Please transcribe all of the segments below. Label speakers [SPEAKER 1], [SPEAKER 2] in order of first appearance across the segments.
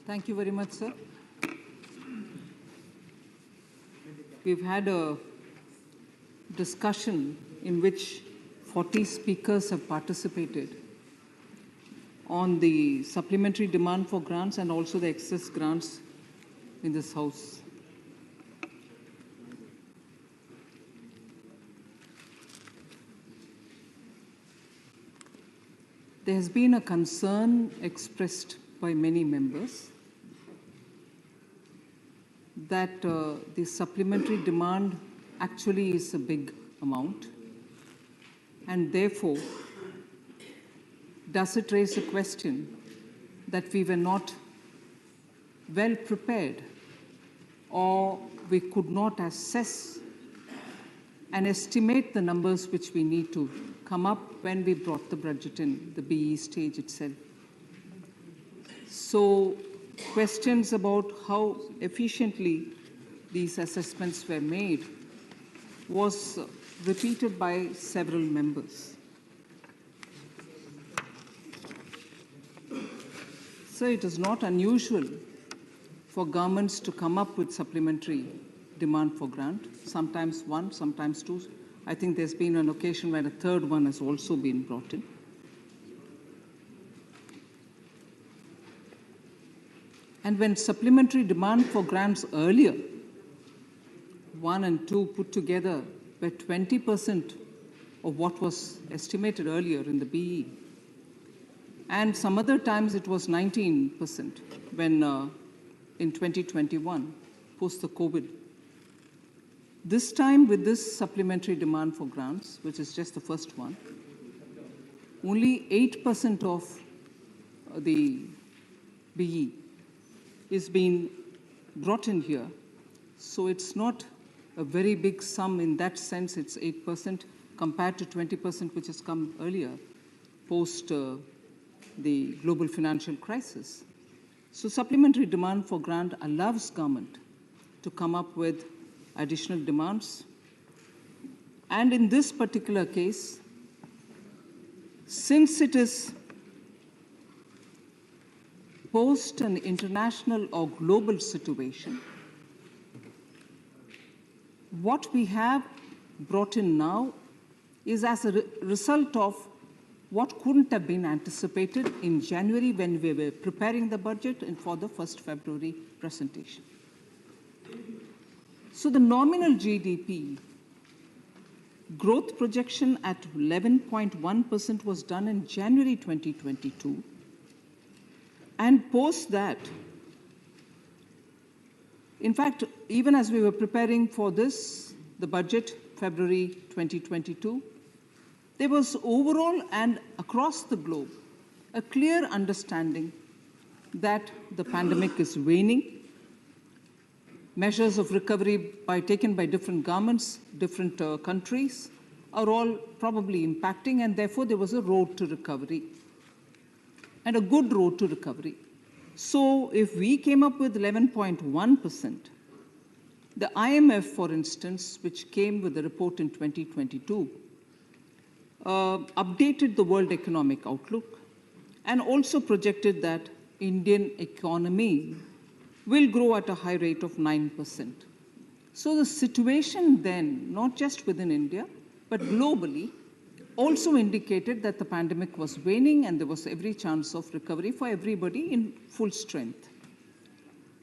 [SPEAKER 1] Thank you very much, sir. We've had a discussion in which 40 speakers have participated on the supplementary demand for grants and also the excess grants in this House. There has been a concern expressed by many members that the supplementary demand actually is a big amount, and therefore does it raise a question that we were not well prepared or we could not assess and estimate the numbers which we need to come up when we brought the budget in the BE stage itself. So questions about how efficiently these assessments were made was repeated by several members. So it is not unusual for governments to come up with supplementary demand for grant, sometimes one, sometimes two. I think there's been an occasion where a third one has also been brought in. And when supplementary demand for grants earlier, 1 and 2 put together, were 20% of what was estimated earlier in the BE. And some other times it was 19% when in 2021, post the COVID. This time with this supplementary demand for grants, which is just the first one, only 8% of the BE is being brought in here. So it's not a very big sum in that sense. It's 8% compared to 20% which has come earlier, post the global financial crisis. So supplementary demand for grant allows government to come up with additional demands. And in this particular case, since it is post an international or global situation, what we have brought in now is as a result of what couldn't have been anticipated in January when we were preparing the budget and for the 1st February presentation. So the nominal GDP growth projection at 11.1% was done in January 2022. And post that, in fact, even as we were preparing for this, the budget, February 2022, there was overall and across the globe a clear understanding that the pandemic is waning. Measures of recovery taken by different governments, different countries are all probably impacting, and therefore there was a road to recovery and a good road to recovery. So if we came up with 11.1%, the IMF, for instance, which came with the report in 2022, updated the World Economic Outlook and also projected that Indian economy will grow at a high rate of 9%. So the situation then, not just within India, but globally, also indicated that the pandemic was waning and there was every chance of recovery for everybody in full strength.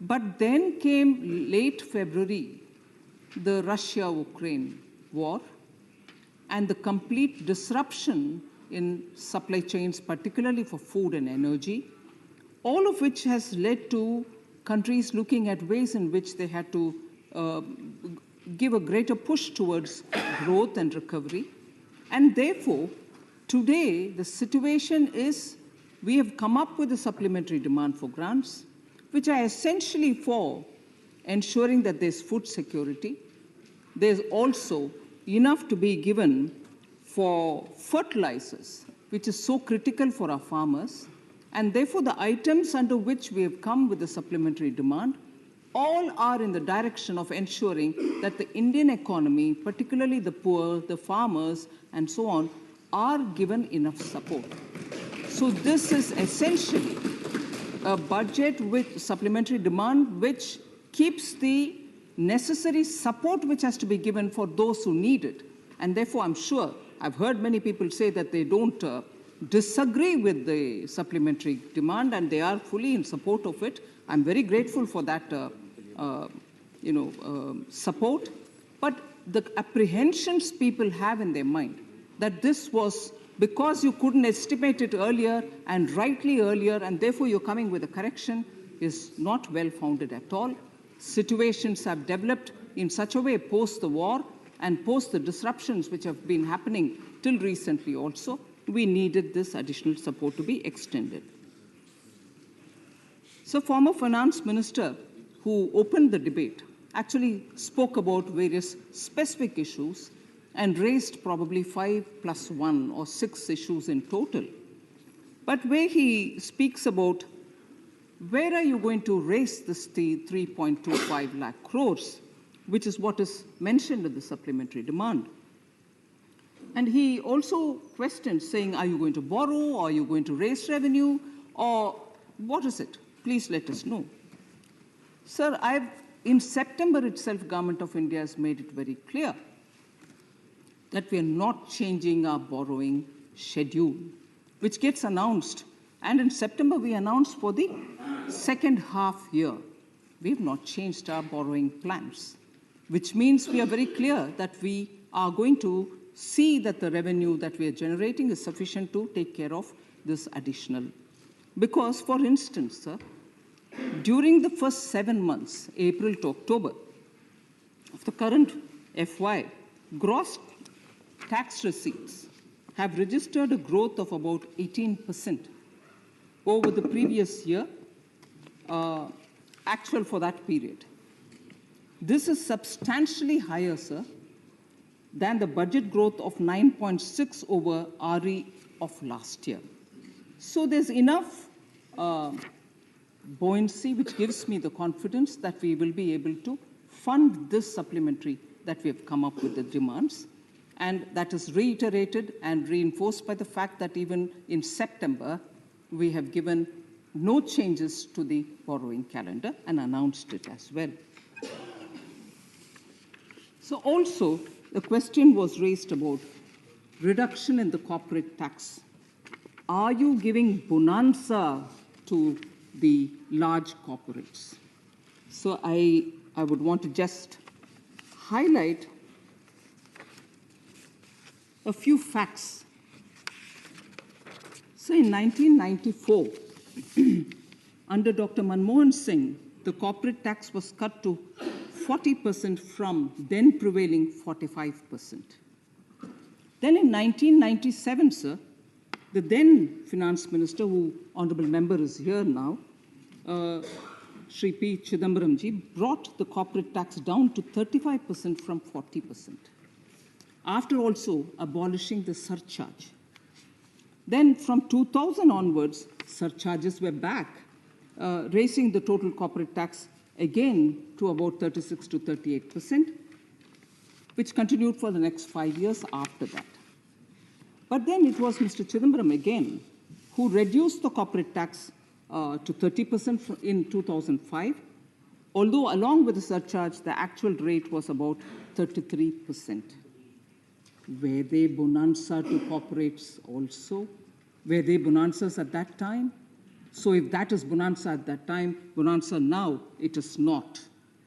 [SPEAKER 1] But then came late February, the Russia-Ukraine war, and the complete disruption in supply chains, particularly for food and energy, all of which has led to countries looking at ways in which they had to give a greater push towards growth and recovery. And therefore, today, the situation is we have come up with a supplementary demand for grants, which are essentially for ensuring that there's food security. There's also enough to be given for fertilizers, which is so critical for our farmers. And therefore, the items under which we have come with the supplementary demand all are in the direction of ensuring that the Indian economy, particularly the poor, the farmers, and so on, are given enough support. So this is essentially a budget with supplementary demand which keeps the necessary support which has to be given for those who need it. And therefore, I'm sure, I've heard many people say that they don't disagree with the supplementary demand and they are fully in support of it. I'm very grateful for that support. But the apprehensions people have in their mind that this was because you couldn't estimate it earlier and rightly earlier, and therefore you're coming with a correction, is not well-founded at all. Situations have developed in such a way post the war and post the disruptions which have been happening till recently also. We needed this additional support to be extended. So former finance minister who opened the debate actually spoke about various specific issues and raised probably 5 plus 1 or 6 issues in total. But where he speaks about where are you going to raise this 3.25 lakh crores, which is what is mentioned in the supplementary demand. And he also questioned, saying, are you going to borrow, or are you going to raise revenue, or what is it? Please let us know. Sir, in September itself, Government of India has made it very clear that we are not changing our borrowing schedule, which gets announced. And in September, we announced for the second half year. We have not changed our borrowing plans, which means we are very clear that we are going to see that the revenue that we are generating is sufficient to take care of this additional. Because, for instance, sir, during the first 7 months, April to October, of the current FY, gross tax receipts have registered a growth of about 18% over the previous year, actual for that period. This is substantially higher, sir, than the budget growth of 9.6 over RE of last year. So there's enough buoyancy which gives me the confidence that we will be able to fund this supplementary that we have come up with the demands. And that is reiterated and reinforced by the fact that even in September, we have given no changes to the borrowing calendar and announced it as well. So also, the question was raised about reduction in the corporate tax. Are you giving bonanza to the large corporates? So I would want to just highlight a few facts. So in 1994, under Dr. Manmohan Singh, the corporate tax was cut to 40% from then prevailing 45%. Then in 1997, sir, the then finance minister, who honorable member is here now, Shri P. Chidambaram ji, brought the corporate tax down to 35% from 40%, after also abolishing the surcharge. Then from 2000 onwards, surcharges were back, raising the total corporate tax again to about 36 to 38%, which continued for the next 5 years after that. But then it was Mr. Chidambaram again who reduced the corporate tax to 30% in 2005, although along with the surcharge, the actual rate was about 33%. Were they bonanza to corporates also? Were they bonanzas at that time? So if that is bonanza at that time, bonanza now, it is not.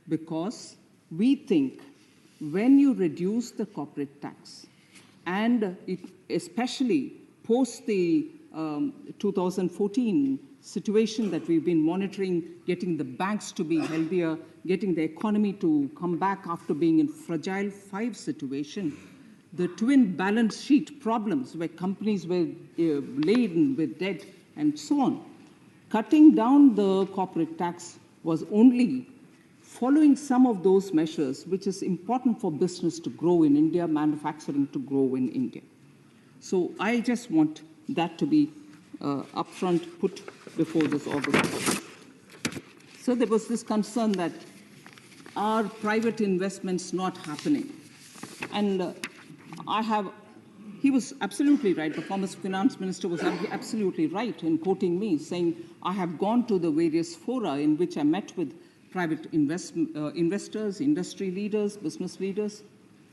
[SPEAKER 1] Because we think when you reduce the corporate tax, and especially post the 2014 situation that we've been monitoring, getting the banks to be healthier, getting the economy to come back after being in fragile 5 situation, the twin balance sheet problems where companies were laden with debt and so on. Cutting down the corporate tax was only following some of those measures, which is important for business to grow in India, manufacturing to grow in India. So I just want that to be upfront put before this organization. So there was this concern that are private investments not happening? And I have he was absolutely right. The former finance minister was absolutely right in quoting me, saying, I have gone to the various fora in which I met with private investors, industry leaders, business leaders,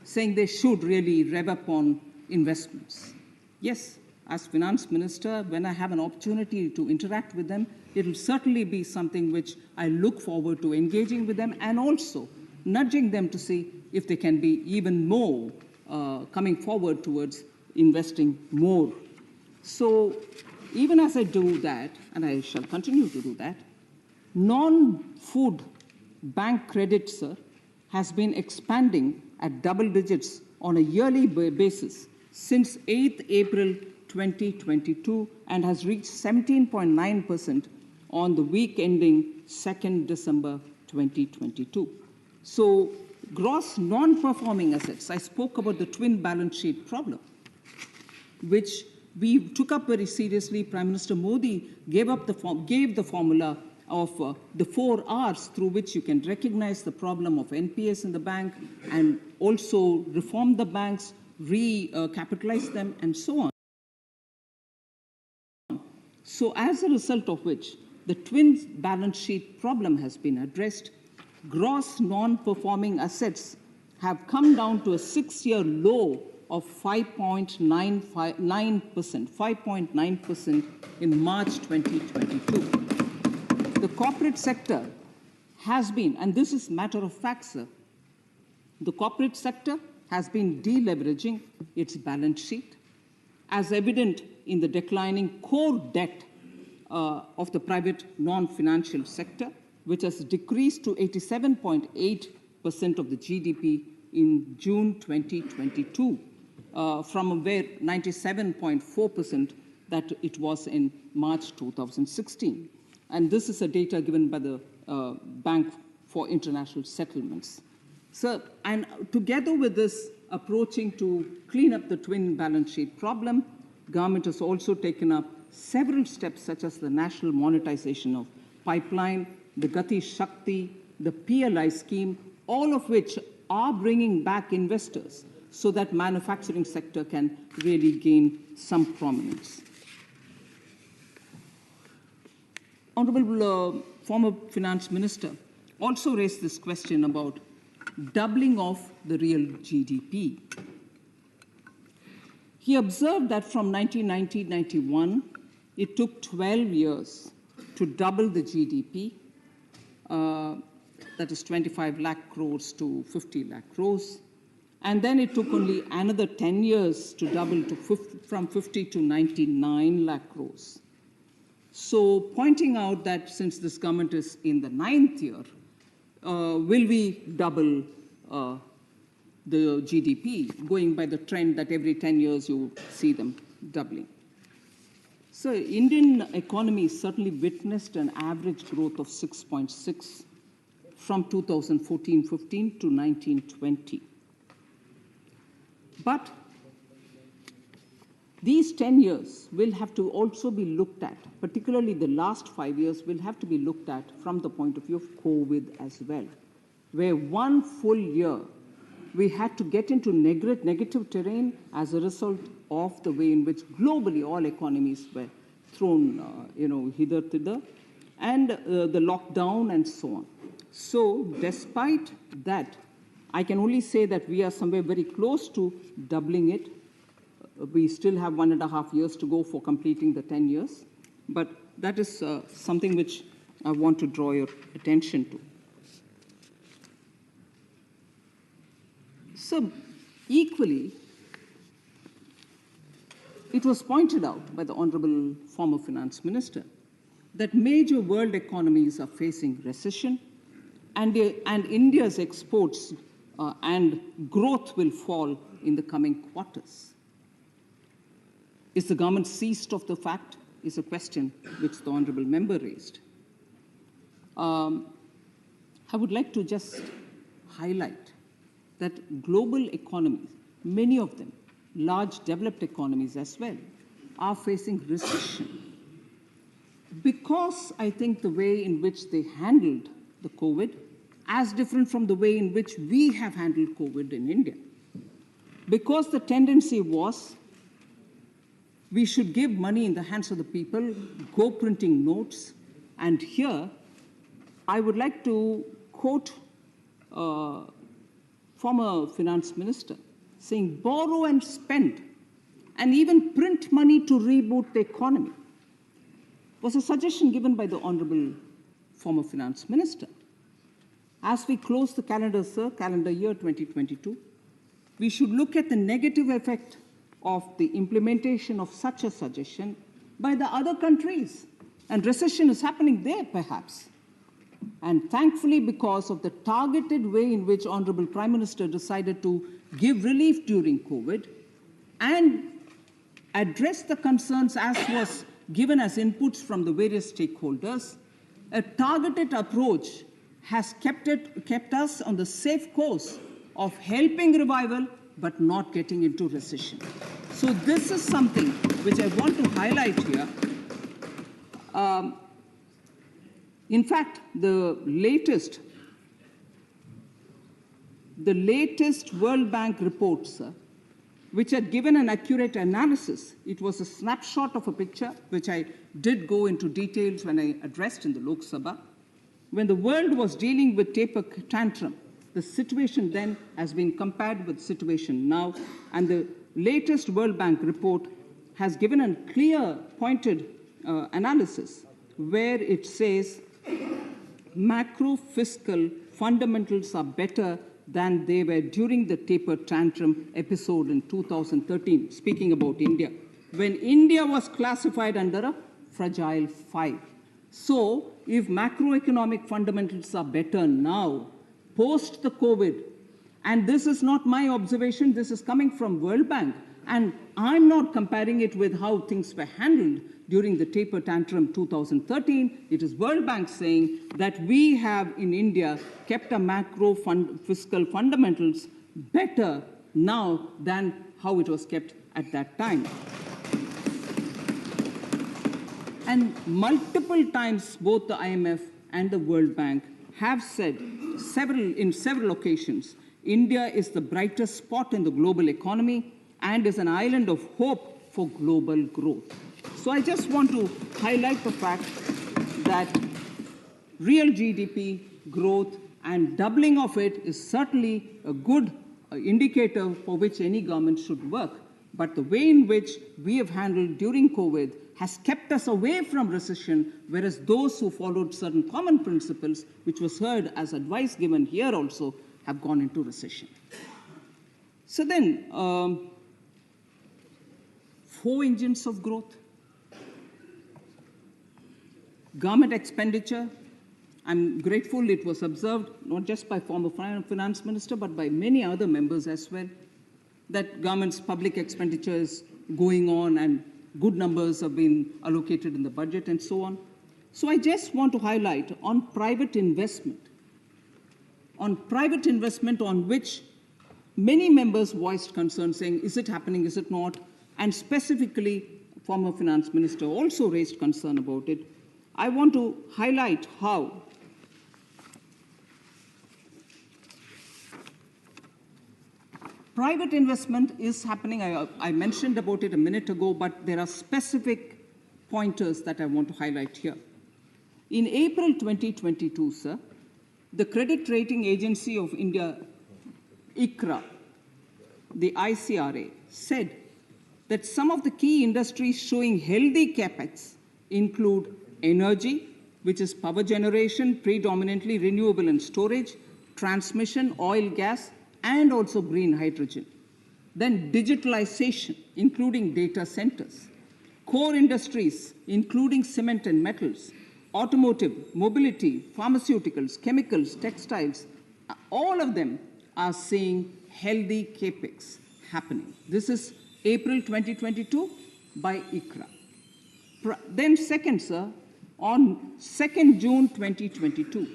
[SPEAKER 1] saying they should really rev up on investments. Yes, as finance minister, when I have an opportunity to interact with them, it will certainly be something which I look forward to engaging with them and also nudging them to see if they can be even more coming forward towards investing more. So even as I do that, and I shall continue to do that, non-food bank credit, sir, has been expanding at double digits on a yearly basis since 8th April 2022 and has reached 17.9% on the week ending 2nd December 2022. So gross non-performing assets, I spoke about the twin balance sheet problem, which we took up very seriously. Prime Minister Modi gave the formula of the 4 R's through which you can recognize the problem of NPS in the bank and also reform the banks, recapitalize them, and so on. So as a result of which, the twin balance sheet problem has been addressed. Gross non-performing assets have come down to a 6-year low of 5.9% in March 2022. The corporate sector has been, and this is matter of fact, sir, the corporate sector has been deleveraging its balance sheet, as evident in the declining core debt of the private non-financial sector, which has decreased to 87.8% of the GDP in June 2022, from where 97.4% that it was in March 2016. And this is a data given by the Bank for International Settlements. So, and together with this approaching to clean up the twin balance sheet problem, government has also taken up several steps such as the national monetization of pipeline, the Gati Shakti, the PLI scheme, all of which are bringing back investors so that manufacturing sector can really gain some prominence. Honorable former finance minister also raised this question about doubling of the real GDP. He observed that from 1990-91, it took 12 years to double the GDP, that is 25 lakh crores to 50 lakh crores. And then it took only another 10 years to double to from 50 to 99 lakh crores. So pointing out that since this government is in the 9th year, will we double the GDP, going by the trend that every 10 years you see them doubling? So Indian economy certainly witnessed an average growth of 6.6 from 2014-15 to 19-20. But these 10 years will have to also be looked at, particularly the last 5 years will have to be looked at from the point of view of COVID as well, where 1 full year we had to get into negative terrain as a result of the way in which globally all economies were thrown hither-thither, and the lockdown and so on. So despite that, I can only say that we are somewhere very close to doubling it. We still have 1.5 years to go for completing the 10 years, but that is something which I want to draw your attention to. So equally, it was pointed out by the Honorable former Finance Minister that major world economies are facing recession, and India's exports and growth will fall in the coming quarters. Is the government seized of the fact? Is a question which the Honorable Member raised. I would like to just highlight that global economies, many of them, large developed economies as well, are facing recession. Because I think the way in which they handled the COVID, as different from the way in which we have handled COVID in India. Because the tendency was we should give money in the hands of the people, go printing notes. And here, I would like to quote former finance minister saying, borrow and spend, and even print money to reboot the economy, was a suggestion given by the Honorable former finance minister. As we close the calendar, sir, calendar year 2022, we should look at the negative effect of the implementation of such a suggestion by the other countries. And recession is happening there, perhaps. And thankfully, because of the targeted way in which Honorable Prime Minister decided to give relief during COVID and address the concerns as was given as inputs from the various stakeholders, a targeted approach has kept us on the safe course of helping revival but not getting into recession. So this is something which I want to highlight here. In fact, the latest World Bank report, sir, which had given an accurate analysis, it was a snapshot of a picture, which I did go into details when I addressed in the Lok Sabha. When the world was dealing with taper tantrum, the situation then has been compared with the situation now, and the latest World Bank report has given a clear, pointed analysis where it says macro fiscal fundamentals are better than they were during the taper tantrum episode in 2013, speaking about India, when India was classified under a fragile 5. So, if macroeconomic fundamentals are better now, post the COVID, and this is not my observation, this is coming from World Bank, and I'm not comparing it with how things were handled during the taper tantrum 2013. It is World Bank saying that we have in India kept our fiscal fundamentals better now than how it was kept at that time. And multiple times, both the IMF and the World Bank have said in several occasions, India is the brightest spot in the global economy and is an island of hope for global growth. So I just want to highlight the fact that real GDP growth and doubling of it is certainly a good indicator for which any government should work. But the way in which we have handled during COVID has kept us away from recession, whereas those who followed certain common principles, which was heard as advice given here also, have gone into recession. So then, 4 engines of growth. Government expenditure, I'm grateful it was observed, not just by former finance minister, but by many other members as well, that government's public expenditure is going on and good numbers have been allocated in the budget and so on. So I just want to highlight on private investment on which many members voiced concern saying, is it happening, is it not? And specifically, former finance minister also raised concern about it. I want to highlight how private investment is happening. I mentioned about it a minute ago, but there are specific pointers that I want to highlight here. In April 2022, sir, the credit rating agency of India, ICRA, the ICRA, said that some of the key industries showing healthy capex include energy, which is power generation, predominantly renewable and storage, transmission, oil, gas, and also green hydrogen. Then digitalization, including data centers. Core industries, including cement and metals, automotive, mobility, pharmaceuticals, chemicals, textiles, all of them are seeing healthy capex happening. This is April 2022 by ICRA. Then second, sir, on 2nd June 2022,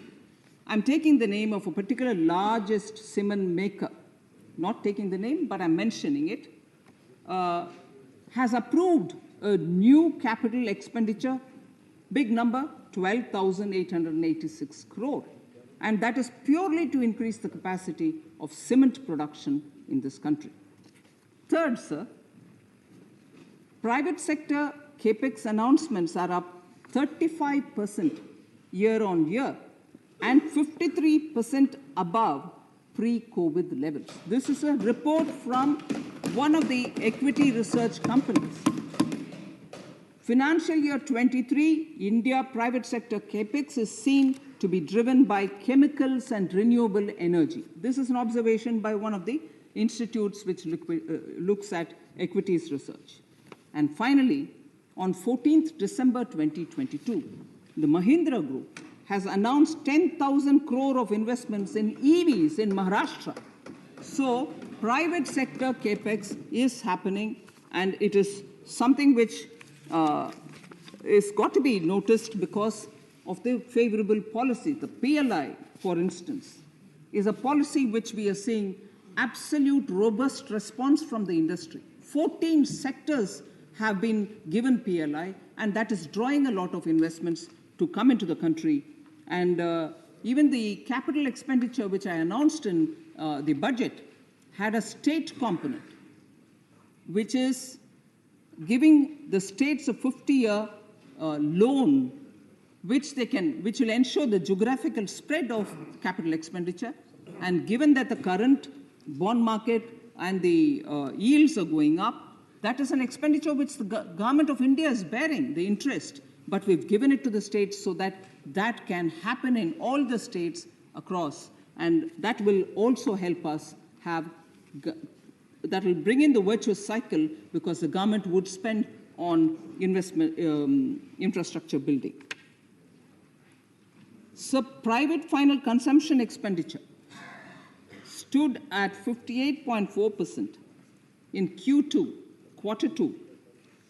[SPEAKER 1] I'm taking the name of a particular largest cement maker, not taking the name, but I'm mentioning it, has approved a new capital expenditure, big number, 12,886 crore. And that is purely to increase the capacity of cement production in this country. Third, sir, Private sector capex announcements are up 35% year on year and 53% above pre-COVID levels. This is a report from one of the equity research companies. Financial year 23, India private sector capex is seen to be driven by chemicals and renewable energy. This is an observation by one of the institutes which looks at equities research. And finally, on 14th December 2022, the Mahindra Group has announced 10,000 crore of investments in EVs in Maharashtra. So private sector capex is happening, and it is something which is got to be noticed because of the favorable policy. The PLI, for instance, is a policy which we are seeing absolute robust response from the industry. 14 sectors have been given PLI, and that is drawing a lot of investments to come into the country. And even the capital expenditure, which I announced in the budget, had a state component, which is giving the states a 50-year loan, which will ensure the geographical spread of capital expenditure. And given that the current bond market and the yields are going up, that is an expenditure which the government of India is bearing, the interest. But we've given it to the states so that that can happen in all the states across. And that will also help us have, that will bring in the virtuous cycle, because the government would spend on investment, infrastructure building. So private final consumption expenditure stood at 58.4% in Q2, quarter 2,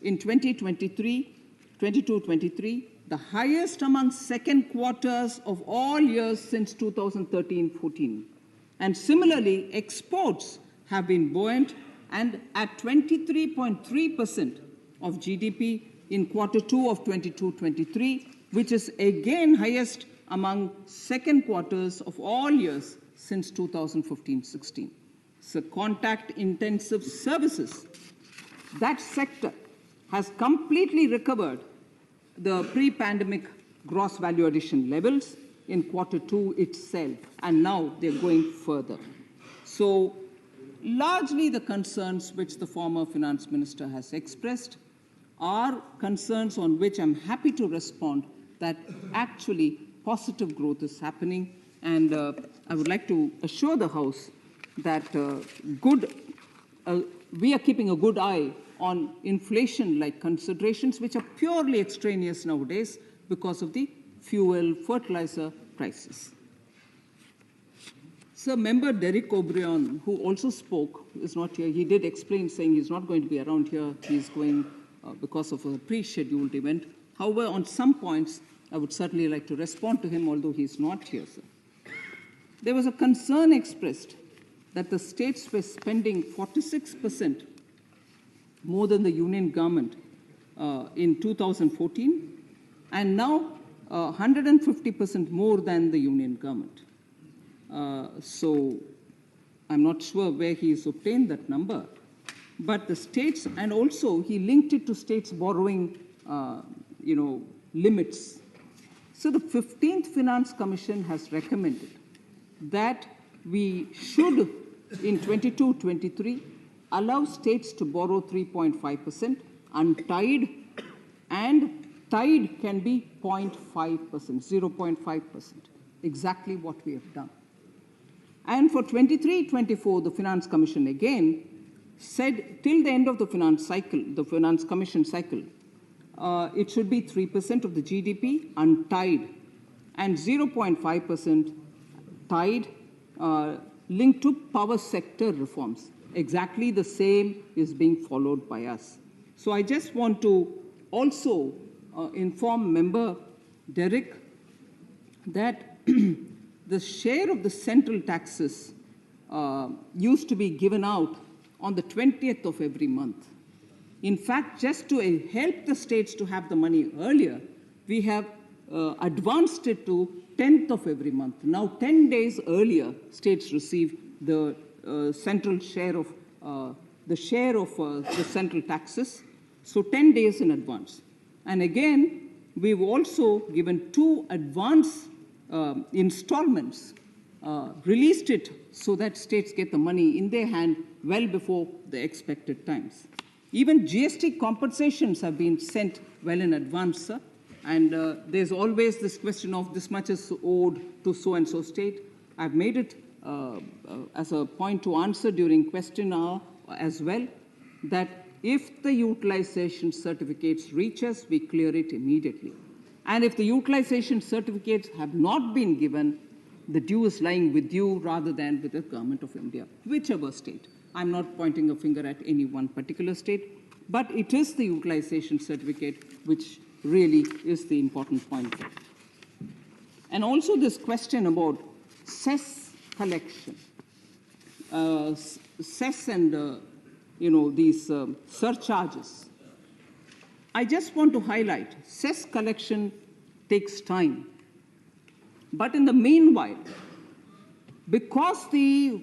[SPEAKER 1] in 2022-23, the highest among second quarters of all years since 2013-14. And similarly, exports have been buoyant and at 23.3% of GDP in quarter 2 of 22-23, which is again highest among second quarters of all years since 2015-16. So contact-intensive services, that sector has completely recovered the pre-pandemic gross value addition levels in quarter 2 itself, and now they're going further. So largely the concerns which the former finance minister has expressed are concerns on which I'm happy to respond, that actually positive growth is happening. And I would like to assure the House that we are keeping a good eye on inflation-like considerations, which are purely extraneous nowadays because of the fuel, fertilizer prices. So Member Derek O'Brien, who also spoke, is not here. He did explain, saying he's not going to be around here. He's going because of a pre-scheduled event. However, on some points, I would certainly like to respond to him, although he's not here, sir. There was a concern expressed that the states were spending 46% more than the union government in 2014, and now 150% more than the union government. So I'm not sure where he's obtained that number, but the states, and also he linked it to states borrowing, limits. So the 15th Finance Commission has recommended that we should, in 22-23, allow states to borrow 3.5% untied, and tied can be 0.5%, 0.5%, exactly what we have done. And for 23-24, the Finance Commission again said till the end of the finance cycle, the Finance Commission cycle, it should be 3% of the GDP untied and 0.5% tied, linked to power sector reforms. Exactly the same is being followed by us. So I just want to also inform Member Derek that the share of the central taxes used to be given out on the 20th of every month. In fact, just to help the states to have the money earlier, we have advanced it to 10th of every month. Now, 10 days earlier, states receive the central share of the central taxes. So 10 days in advance. And again, we've also given 2 advance installments, released it so that states get the money in their hand well before the expected times. Even GST compensations have been sent well in advance, sir. And there's always this question of this much is owed to so-and-so state. I've made it as a point to answer during question hour as well, that if the utilization certificates reach us, we clear it immediately. And if the utilization certificates have not been given, the due is lying with you rather than with the government of India, whichever state. I'm not pointing a finger at any one particular state, but it is the utilization certificate which really is the important point there. And also this question about cess collection, cess and these surcharges. I just want to highlight, cess collection takes time. But in the meanwhile, because the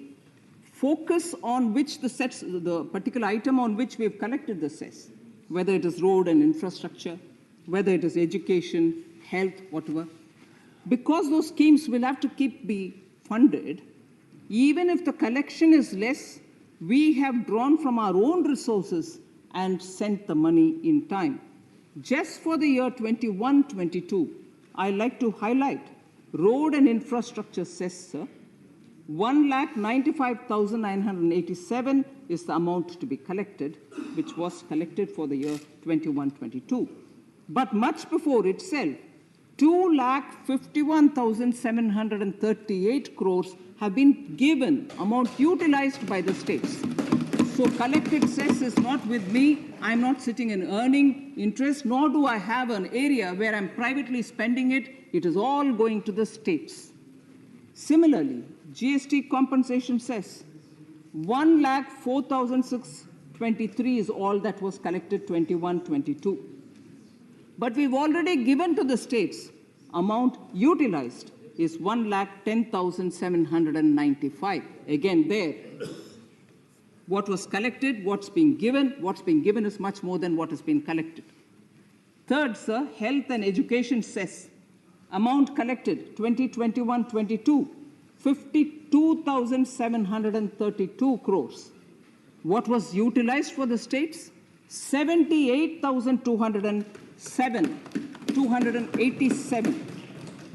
[SPEAKER 1] focus on which the particular item on which we've collected the cess, whether it is road and infrastructure, whether it is education, health, whatever, because those schemes will have to be funded, even if the collection is less, we have drawn from our own resources and sent the money in time. Just for the year 21-22, I like to highlight road and infrastructure cess, sir. 1,95,987 is the amount to be collected, which was collected for the year 21-22. But much before itself, 2,51,738 crores have been given, amount utilized by the states. So collected cess is not with me. I'm not sitting and earning interest, nor do I have an area where I'm privately spending it. It is all going to the states. Similarly, GST compensation cess, 1,04,623 is all that was collected 21-22. But we've already given to the states, amount utilized is 1,10,795. Again there, what was collected, what's being given is much more than what has been collected. Third, sir, health and education cess, amount collected 2021-22, 52,732 crores. What was utilized for the states? 78,287.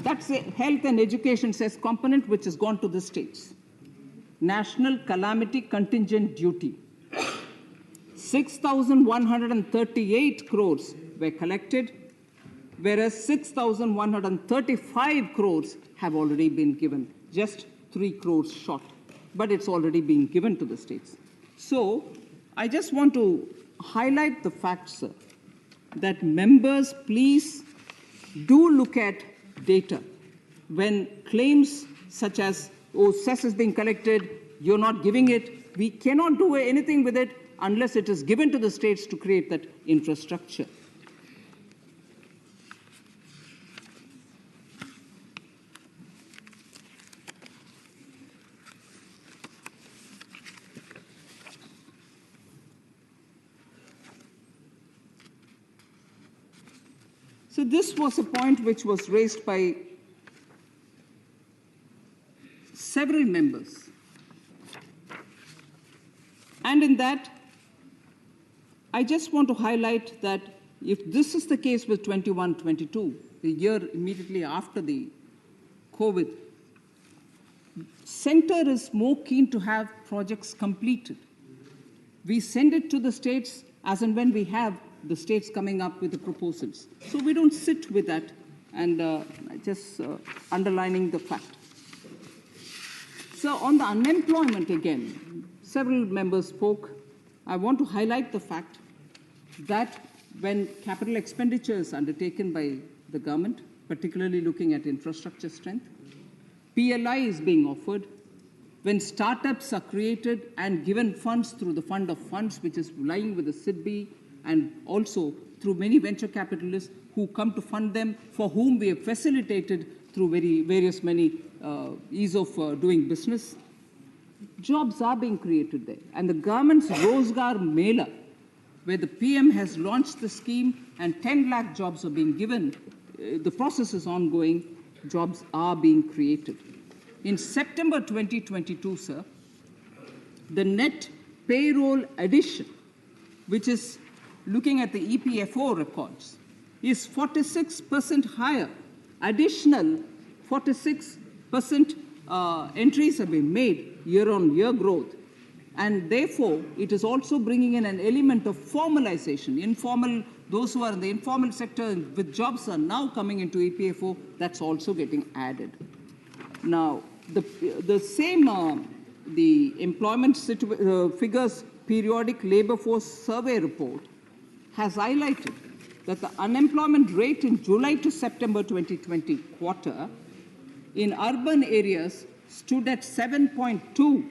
[SPEAKER 1] That's a health and education cess component which has gone to the states. National calamity contingent duty, 6,138 crores were collected, whereas 6,135 crores have already been given, just 3 crores short, but it's already been given to the states. So I just want to highlight the fact, sir, that members please do look at data. When claims such as, oh, cess is being collected, you're not giving it, we cannot do anything with it unless it is given to the states to create that infrastructure. So this was a point which was raised by several members. And in that, I just want to highlight that if this is the case with 21-22, the year immediately after the COVID, Center is more keen to have projects completed. We send it to the states as and when we have the states coming up with the proposals. So we don't sit with that and just underlining the fact. So on the unemployment again, several members spoke. I want to highlight the fact that when capital expenditure is undertaken by the government, particularly looking at infrastructure strength, PLI is being offered. When startups are created and given funds through the fund of funds, which is lying with the SIDBI, and also through many venture capitalists who come to fund them, for whom we have facilitated through various many ease of doing business. Jobs are being created there. And the government's Rozgar Mela where the PM has launched the scheme and 10 lakh jobs are being given. The process is ongoing. Jobs are being created. In September 2022, sir, the net payroll addition, which is looking at the EPFO records, is 46% higher. Additional 46% entries have been made year-on-year growth. And therefore, it is also bringing in an element of formalization. Informal, those who are in the informal sector with jobs are now coming into EPFO. That's also getting added. Now, the employment figures periodic labor force survey report has highlighted that the unemployment rate in July to September 2020 quarter in urban areas stood at 7.2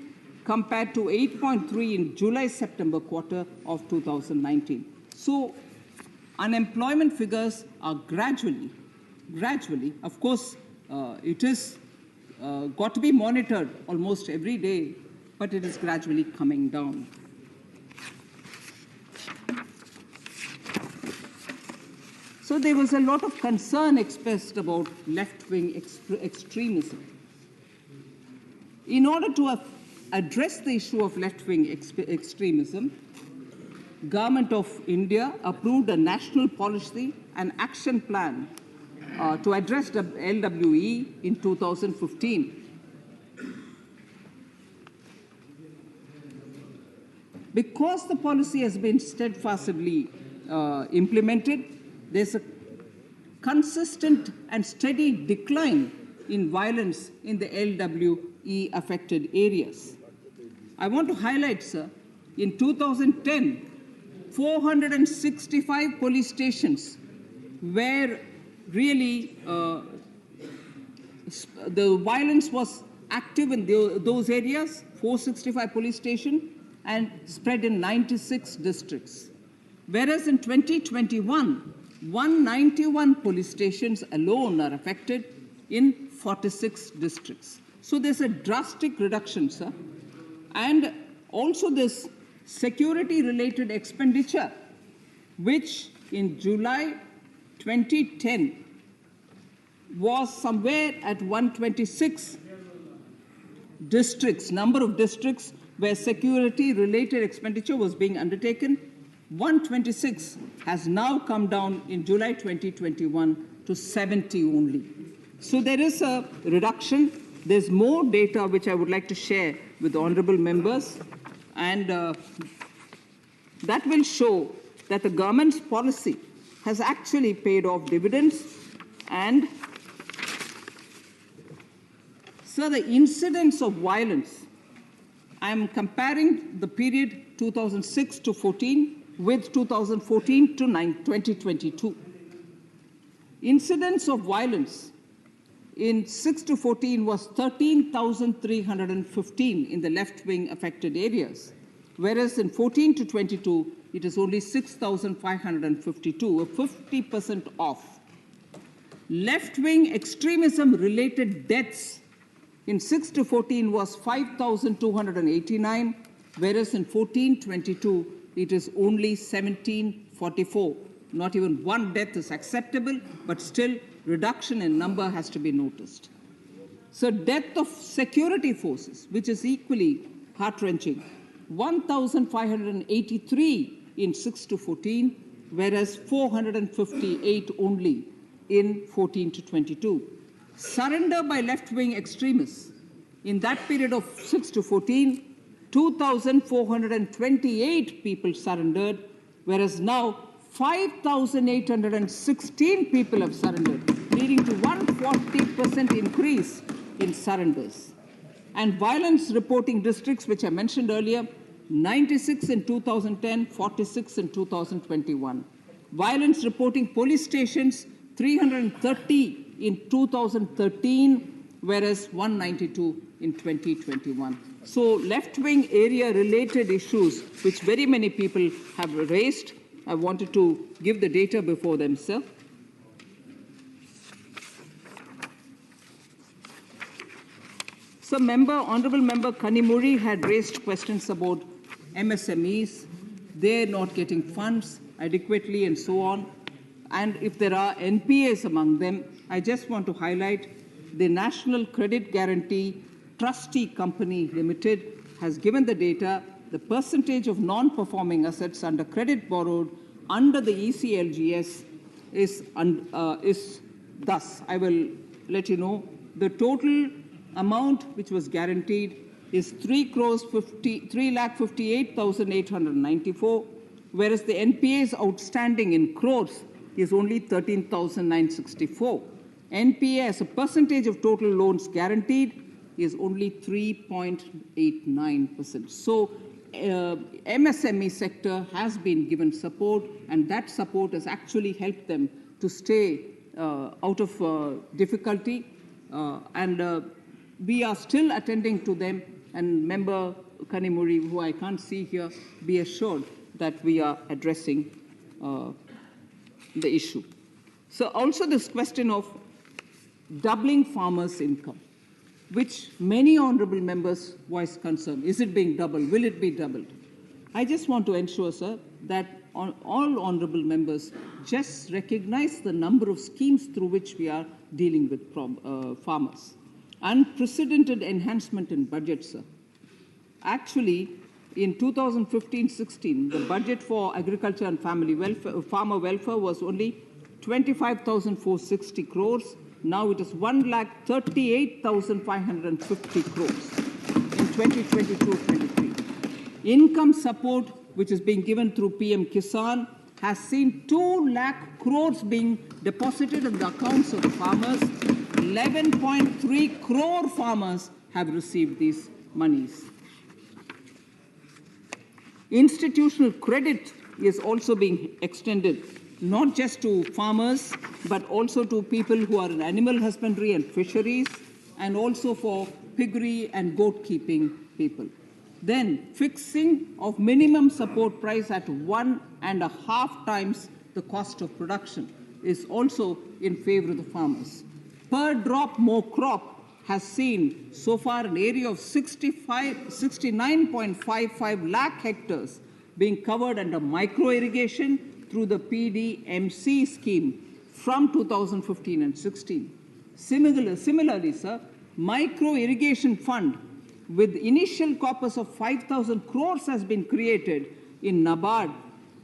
[SPEAKER 1] compared to 8.3 in July-September quarter of 2019. So unemployment figures are gradually, of course, it is got to be monitored almost every day, but it is gradually coming down. So there was a lot of concern expressed about left-wing extremism. In order to address the issue of left-wing extremism, Government of India approved a national policy and action plan to address the LWE in 2015. Because the policy has been steadfastly implemented, there's a consistent and steady decline in violence in the LWE affected areas. I want to highlight, sir, in 2010, 465 police stations where really the violence was active in those areas, 465 police stations, and spread in 96 districts. Whereas in 2021, 191 police stations alone are affected in 46 districts. So there's a drastic reduction, sir. And also this security-related expenditure, which in July 2010 was somewhere at 126 districts, number of districts where security-related expenditure was being undertaken. 126 has now come down in July 2021 to 70 only. So there is a reduction. There's more data which I would like to share with the honorable members, and that will show that the government's policy has actually paid off dividends. And so the incidence of violence, I'm comparing the period 2006 to 14 with 2014 to 2022. Incidence of violence in 6 to 14 was 13,315 in the left-wing affected areas, whereas in 14 to 22, it is only 6,552, a 50% off. Left-wing extremism-related deaths in 6 to 14 was 5,289, whereas in 14-22, it is only 1,744. Not even one death is acceptable, but still reduction in number has to be noticed. So death of security forces, which is equally heart-wrenching, 1,583 in 6 to 14, whereas 458 only in 14 to 22. Surrender by left-wing extremists in that period of 6 to 14, 2,428 people surrendered, whereas now 5,816 people have surrendered, leading to 140% increase in surrenders. And violence reporting districts, which I mentioned earlier, 96 in 2010, 46 in 2021. Violence reporting police stations, 330 in 2013, whereas 192 in 2021. So left-wing area-related issues, which very many people have raised, I wanted to give the data before them, sir. So Honorable Member Kanimuri had raised questions about MSMEs, they're not getting funds adequately and so on. And if there are NPAs among them, I just want to highlight the National Credit Guarantee Trustee Company Limited has given the data. The percentage of non-performing assets under credit borrowed under the ECLGS is thus. I will let you know. The total amount which was guaranteed is 3,58,894, whereas the NPAs outstanding in crores is only 13,964. NPA as a percentage of total loans guaranteed is only 3.89%. So MSME sector has been given support, and that support has actually helped them to stay out of difficulty. We are still attending to them, and Member Kanimuri, who I can't see here, be assured that we are addressing the issue. So also this question of doubling farmers' income, which many honourable members voiced concern. Is it being doubled? Will it be doubled? I just want to ensure, sir, that all honourable members just recognize the number of schemes through which we are dealing with farmers. Unprecedented enhancement in budget, sir. Actually, in 2015-16, the budget for agriculture and farmer welfare was only 25,460 crores. Now it is 1,38,550 crores in 2022-23. Income support, which is being given through PM Kisan, has seen 2 lakh crores being deposited in the accounts of the farmers. 11.3 crore farmers have received these monies. Institutional credit is also being extended, not just to farmers, but also to people who are in animal husbandry and fisheries, and also for piggery and goat keeping people. Then fixing of minimum support price at 1.5 times the cost of production is also in favor of the farmers. Per drop more crop has seen so far an area of 69.55 lakh hectares being covered under micro irrigation through the PDMC scheme from 2015 and 16. Similarly, sir, micro irrigation fund with initial corpus of 5,000 crores has been created in NABARD.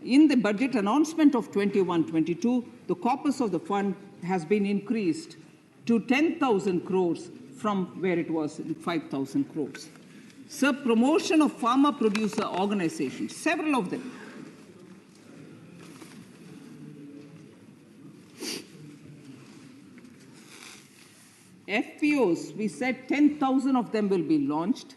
[SPEAKER 1] In the budget announcement of 21-22, the corpus of the fund has been increased to 10,000 crores from where it was in 5,000 crores. Sir, promotion of farmer producer organizations, several of them. FPOs, we said 10,000 of them will be launched.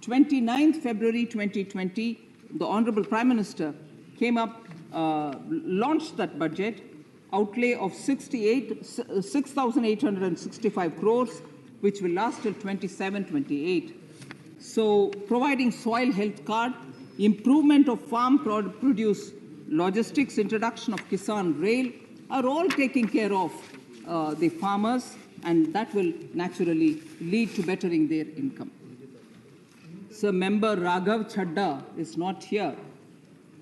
[SPEAKER 1] 29th February 2020, the Honorable Prime Minister came up, launched that budget, outlay of 6,865 crores, which will last till 27-28. So providing soil health card, improvement of farm produce logistics, introduction of Kisan Rail are all taking care of the farmers, and that will naturally lead to bettering their income. So Member Raghav Chadda is not here.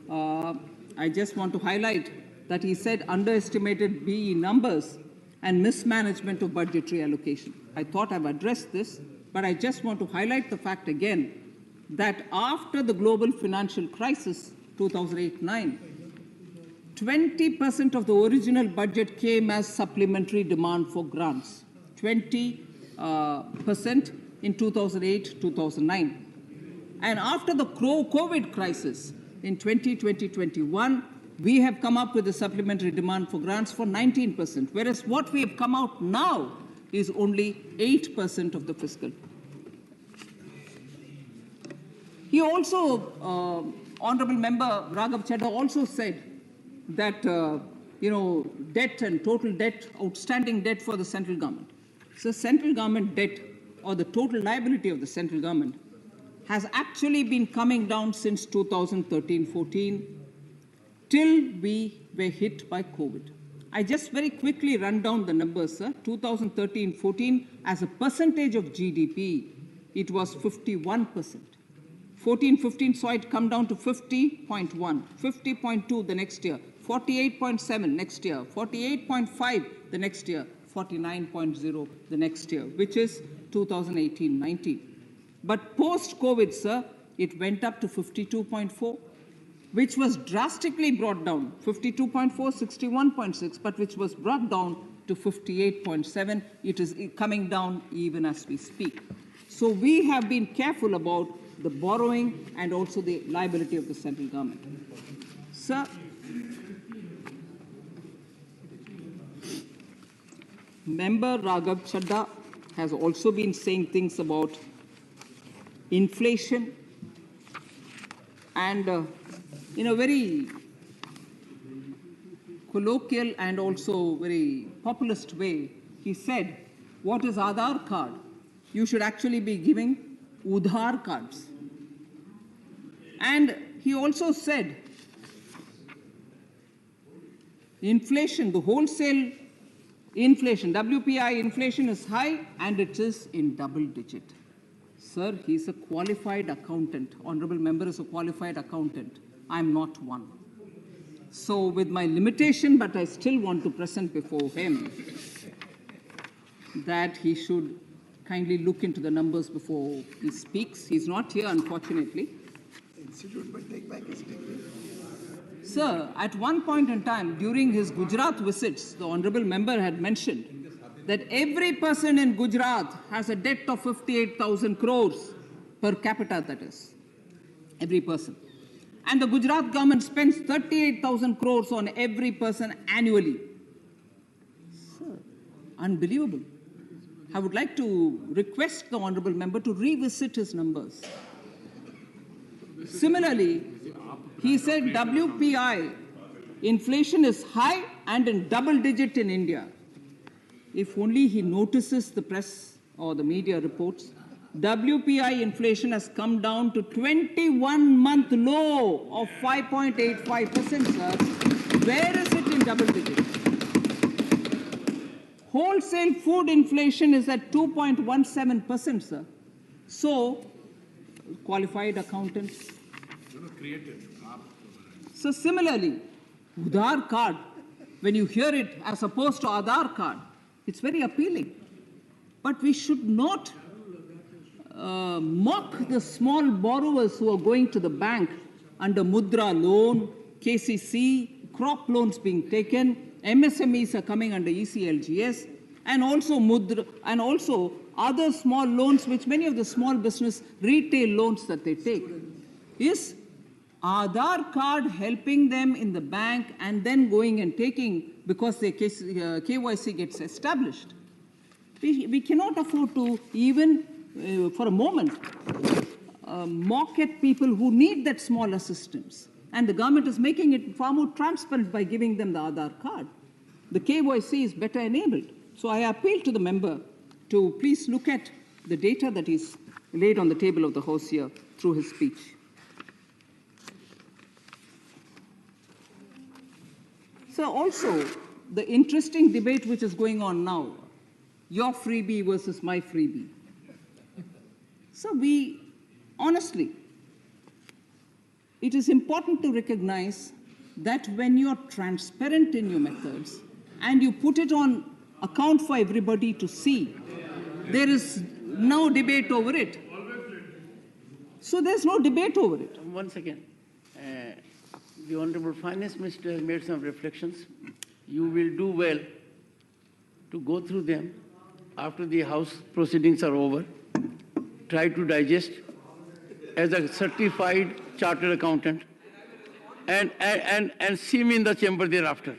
[SPEAKER 1] I just want to highlight that he said underestimated BE numbers and mismanagement of budgetary allocation. I thought I've addressed this, but I just want to highlight the fact again that after the global financial crisis, 2008-9, 20% of the original budget came as supplementary demand for grants, 20% in 2008-2009. And after the COVID crisis in 2020-21, we have come up with a supplementary demand for grants for 19%, whereas what we have come out now is only 8% of the fiscal. He also, Honourable Member Raghav Chadha also said that, debt and total debt, outstanding debt for the central government. So central government debt, or the total liability of the central government, has actually been coming down since 2013-14 till we were hit by COVID. I just very quickly run down the numbers, sir. 2013-14, as a percentage of GDP, it was 51%. 14-15 saw it come down to 50.1, 50.2 the next year, 48.7 next year, 48.5 the next year, 49.0 the next year, which is 2018-19. But post-COVID, sir, it went up to 52.4, which was drastically brought down, 52.4, 61.6, but which was brought down to 58.7. It is coming down even as we speak. So we have been careful about the borrowing and also the liability of the central government. Sir, Member Raghav Chadda has also been saying things about inflation and in a very colloquial and also very populist way, he said, what is Aadhaar card? You should actually be giving Udhar cards. And he also said, inflation, the wholesale inflation, WPI inflation is high and it is in double digit. Sir, he's a qualified accountant. Honorable member is a qualified accountant. I'm not one. So with my limitation, but I still want to present before him that he should kindly look into the numbers before he speaks. He's not here, unfortunately. Sir, at one point in time, during his Gujarat visits, the honorable member had mentioned that every person in Gujarat has a debt of 58,000 crores per capita, that is, every person. And the Gujarat government spends 38,000 crores on every person annually. Sir, unbelievable. I would like to request the honorable member to revisit his numbers. Similarly, he said WPI inflation is high and in double digit in India. If only he notices the press or the media reports, WPI inflation has come down to 21-month low of 5.85%, sir. Where is it in double digits? Wholesale food inflation is at 2.17%, sir. So, qualified accountants. So similarly, Udhar card, when you hear it as opposed to Aadhaar card, it's very appealing. But we should not mock the small borrowers who are going to the bank under Mudra loan, KCC, crop loans being taken, MSMEs are coming under ECLGS, and also Mudra, and also other small loans which many of the small business retail loans that they take. Is Aadhaar card helping them in the bank and then going and taking because their KYC gets established? We cannot afford to even for a moment mock at people who need that small assistance. And the government is making it far more transparent by giving them the Aadhaar card. The KYC is better enabled. So I appeal to the member to please look at the data that is laid on the table of the House here through his speech. So also, the interesting debate which is going on now, your freebie versus my freebie. So honestly, it is important to recognize that when you're transparent in your methods and you put it on account for everybody to see, there is no debate over it. So there's no debate over it.
[SPEAKER 2] One second. The Honorable Finance Minister has made some reflections. You will do well to go through them after the House proceedings are over. Try to digest as a certified chartered accountant and see me in the chamber thereafter.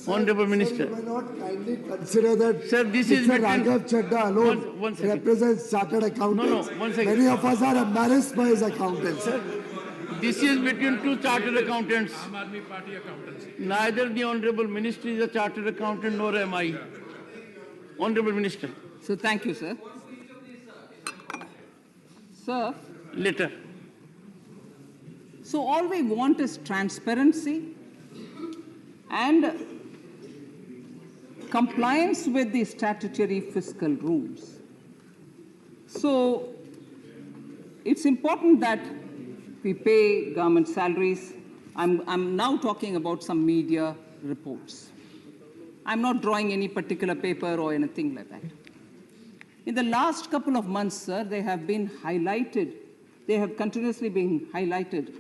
[SPEAKER 2] Honorable Minister.
[SPEAKER 3] Sir, you may not kindly consider that
[SPEAKER 2] Sir, this is
[SPEAKER 3] Mr. Raghav Chadda alone
[SPEAKER 2] one second.
[SPEAKER 3] represents chartered accountants.
[SPEAKER 2] No, 1 second.
[SPEAKER 3] Many of us are embarrassed by his accountants.
[SPEAKER 2] Sir, this is between two chartered accountants. Neither the Honorable Minister is a chartered accountant nor am I. Honorable Minister.
[SPEAKER 1] So thank you, sir. Sir.
[SPEAKER 2] Later.
[SPEAKER 1] So all we want is transparency and compliance with the statutory fiscal rules. So it's important that we pay government salaries. I'm now talking about some media reports. I'm not drawing any particular paper or anything like that. In the last couple of months, sir, they have been highlighted. They have continuously been highlighted.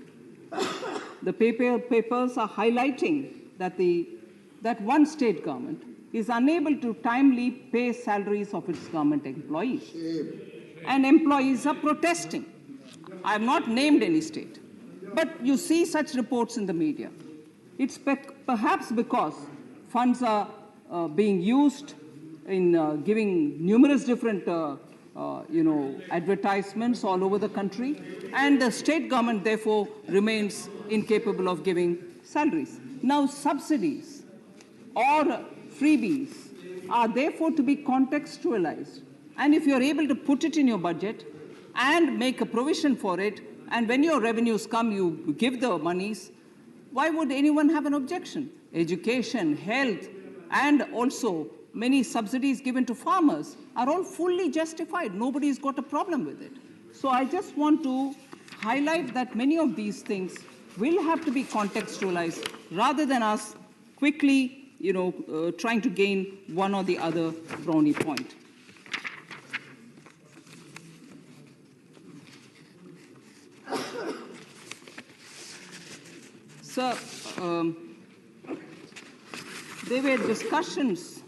[SPEAKER 1] The papers are highlighting that one state government is unable to timely pay salaries of its government employees. And employees are protesting. I have not named any state. But you see such reports in the media. It's perhaps because funds are being used in giving numerous different advertisements all over the country, and the state government therefore remains incapable of giving salaries. Now subsidies or freebies are therefore to be contextualized, and if you're able to put it in your budget and make a provision for it, and when your revenues come you give the monies, why would anyone have an objection? Education, health, and also many subsidies given to farmers are all fully justified. Nobody's got a problem with it. So I just want to highlight that many of these things will have to be contextualized rather than us quickly, trying to gain one or the other brownie point. Sir, there were discussions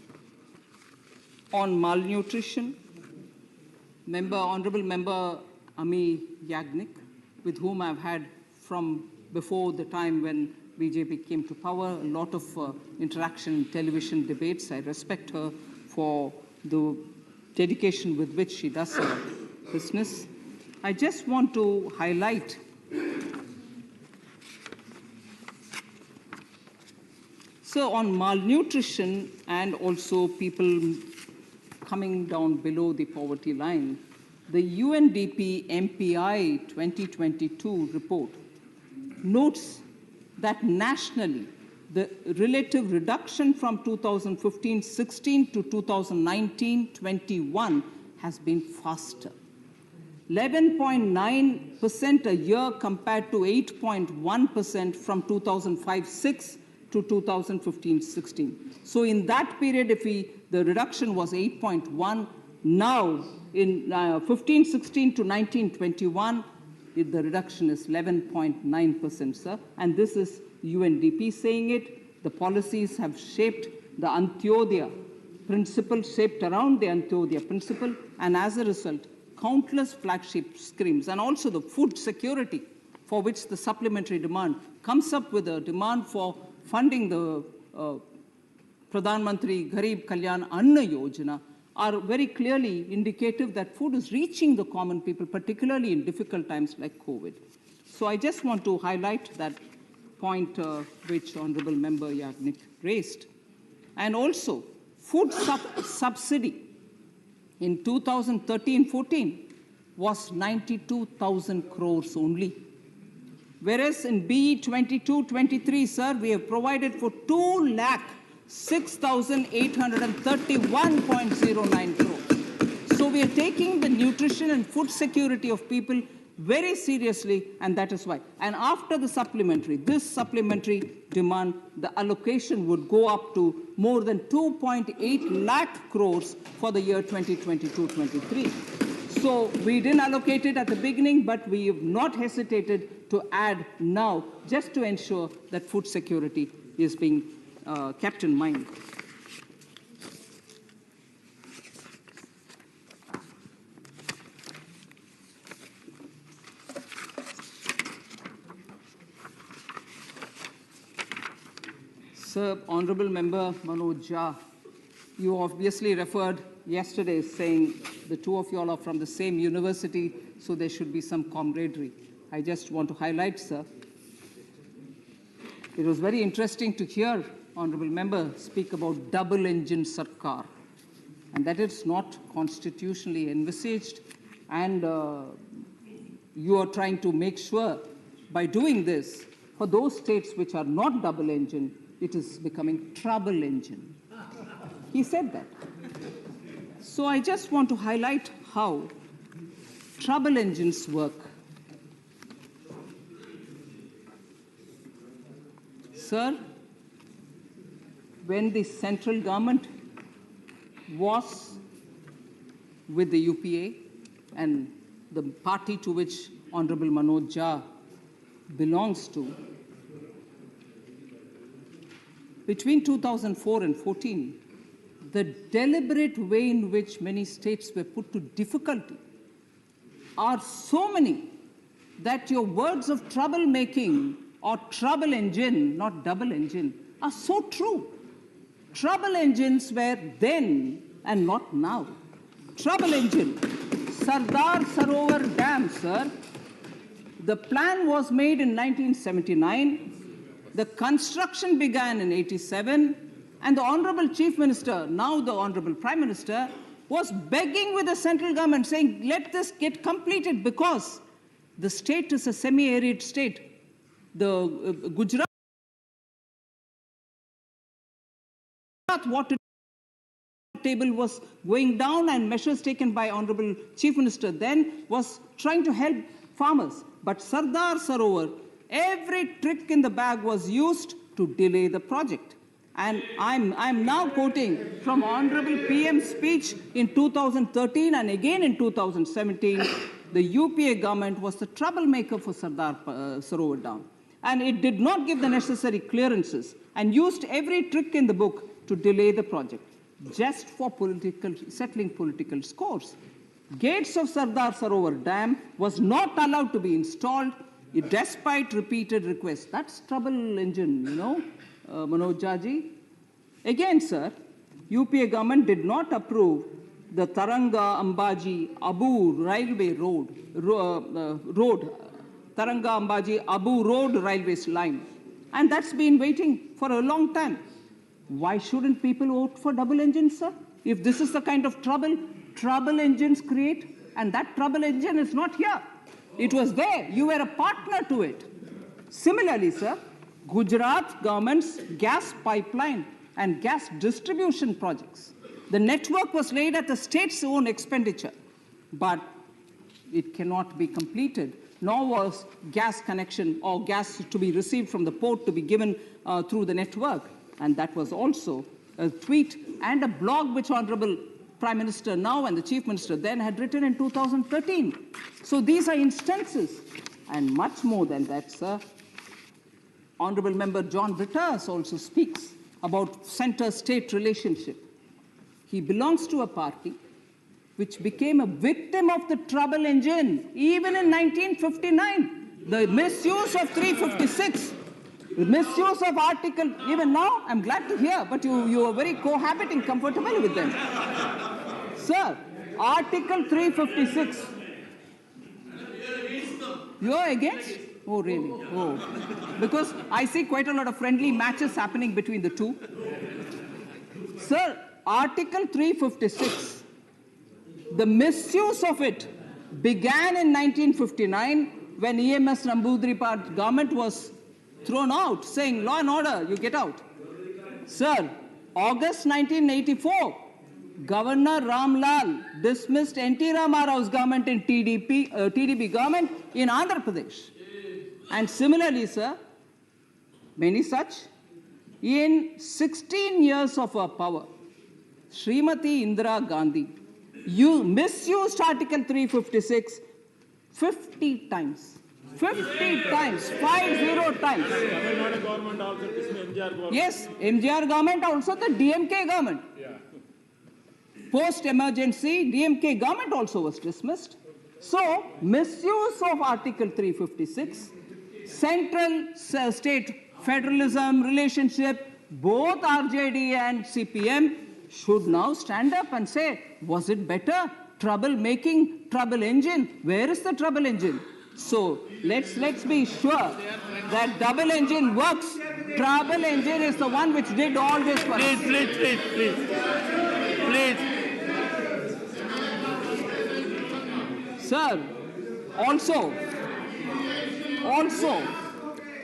[SPEAKER 1] on malnutrition. Honorable Member Ami Yagnik, with whom I've had from before the time when BJP came to power, a lot of interaction in television debates. I respect her for the dedication with which she does her business. I just want to highlight so on malnutrition and also people coming down below the poverty line, the UNDP MPI 2022 report notes that nationally, the relative reduction from 2015-16 to 2019-21 has been faster. 11.9% a year compared to 8.1% from 2005-6 to 2015-16. So in that period, the reduction was 8.1. Now, in 15-16 to 19-21, the reduction is 11.9%, sir. And this is UNDP saying it. The policies have shaped the Antyodaya principle, shaped around the Antyodaya principle, and as a result, countless flagship schemes, and also the food security, for which the supplementary demand comes up with a demand for funding the Pradhan Mantri Garib Kalyan Anna Yojana, are very clearly indicative that food is reaching the common people, particularly in difficult times like COVID. So I just want to highlight that point which Honorable Member Yagnik raised. And also, food subsidy in 2013-14 was 92,000 crores only. Whereas in BE 22-23, sir, we have provided for 2,06,831.09 crores. So we are taking the nutrition and food security of people very seriously, and that is why. And after the supplementary, this supplementary demand, the allocation would go up to more than 2.8 lakh crores for the year 2022-23. So we didn't allocate it at the beginning, but we have not hesitated to add now, just to ensure that food security is being kept in mind. Sir, Honorable Member Manoj Jha, you obviously referred yesterday saying the two of you all are from the same university, so there should be some camaraderie. I just want to highlight, sir, it was very interesting to hear Honorable Member speak about double-engine Sarkar, and that it's not constitutionally envisaged, and you are trying to make sure by doing this, for those states which are not double-engine, it is becoming trouble engine. He said that. So I just want to highlight how trouble engines work. Sir, when the central government was with the UPA and the party to which Honorable Manoj Jha belongs to, between 2004 and 14, the deliberate way in which many states were put to difficulty are so many that your words of troublemaking or trouble engine, not double engine, are so true. Trouble engines were then and not now. Trouble engine, Sardar Sarovar Dam, sir. The plan was made in 1979. The construction began in 87. And the Honorable Chief Minister, now the Honorable Prime Minister, was begging with the central government, saying, let this get completed because the state is a semi-arid state. The Gujarat water table was going down, and measures taken by Honorable Chief Minister then was trying to help farmers. But Sardar Sarovar, every trick in the bag was used to delay the project. And I'm now quoting from Honorable PM's speech in 2013 and again in 2017. The UPA government was the troublemaker for Sardar Sarovar Dam. And it did not give the necessary clearances and used every trick in the book to delay the project, just for settling political scores. Gates of Sardar Sarovar Dam was not allowed to be installed despite repeated requests. That's trouble engine, you know. Manoj Jha ji. Again, sir, UPA government did not approve the Taranga Ambaji Abu railway Taranga Ambaji Abu road railway line. And that's been waiting for a long time. Why shouldn't people vote for double engines, sir? If this is the kind of trouble engines create, and that trouble engine is not here. It was there. You were a partner to it. Similarly, sir, Gujarat government's gas pipeline and gas distribution projects. The network was laid at the state's own expenditure, but it cannot be completed, nor was gas connection or gas to be received from the port to be given through the network. And that was also a tweet and a blog which Honorable Prime Minister now and the Chief Minister then had written in 2013. So these are instances, and much more than that, sir. Honorable Member John Brittas also speaks about center-state relationship. He belongs to a party which became a victim of the trouble engine, even in 1959. The misuse of 356, the misuse of Article, even now, I'm glad to hear, but you are very cohabiting comfortable with them. Sir, Article 356. You are against? Oh, really? Oh. Because I see quite a lot of friendly matches happening between the two. Sir, Article 356, the misuse of it began in 1959 when EMS Namboodiripad government was thrown out, saying, law and order, you get out. Sir, August 1984, Governor Ramlal dismissed N.T. Ramarao's government in TDP government in Andhra Pradesh. And similarly, sir, many such. In 16 years of her power, Srimati Indira Gandhi misused Article 356 50 times. 50 times, 50 times. Yes, MGR government, also the DMK government. Post-emergency, DMK government also was dismissed. So, misuse of Article 356, central state federalism relationship, both RJD and CPM should now stand up and say, was it better? Trouble-making, trouble engine. Where is the trouble engine? So, let's be sure that double engine works. Trouble engine is the one which did all this for us.
[SPEAKER 2] Please.
[SPEAKER 1] Sir, also,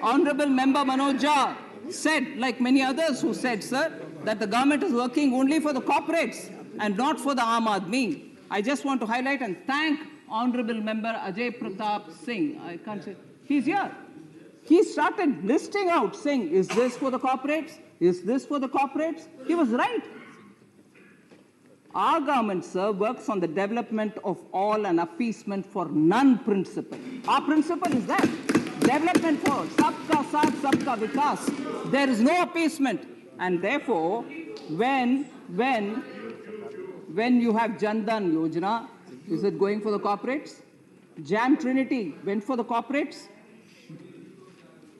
[SPEAKER 1] Honorable Member Manoj Jha said, like many others who said, sir, that the government is working only for the corporates and not for the Aam Aadmi. I just want to highlight and thank Honorable Member Ajay Pratap Singh, I can't say, he's here. He started listing out, saying, is this for the corporates? Is this for the corporates? He was right. Our government, sir, works on the development of all and appeasement for none principle. Our principle is that development for sabka saath, sabka vikas. There is no appeasement. And therefore, when you have Jan Dhan Yojana, is it going for the corporates? Jam Trinity went for the corporates.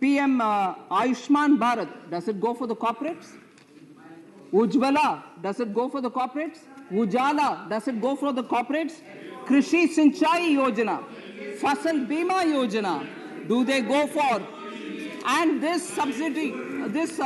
[SPEAKER 1] PM Ayushman Bharat, does it go for the corporates? Ujjwala, does it go for the corporates? Ujala, does it go for the corporates? Krishi Sinchai Yojana, Fasal Bima Yojana, do they go for? And this subsidy, this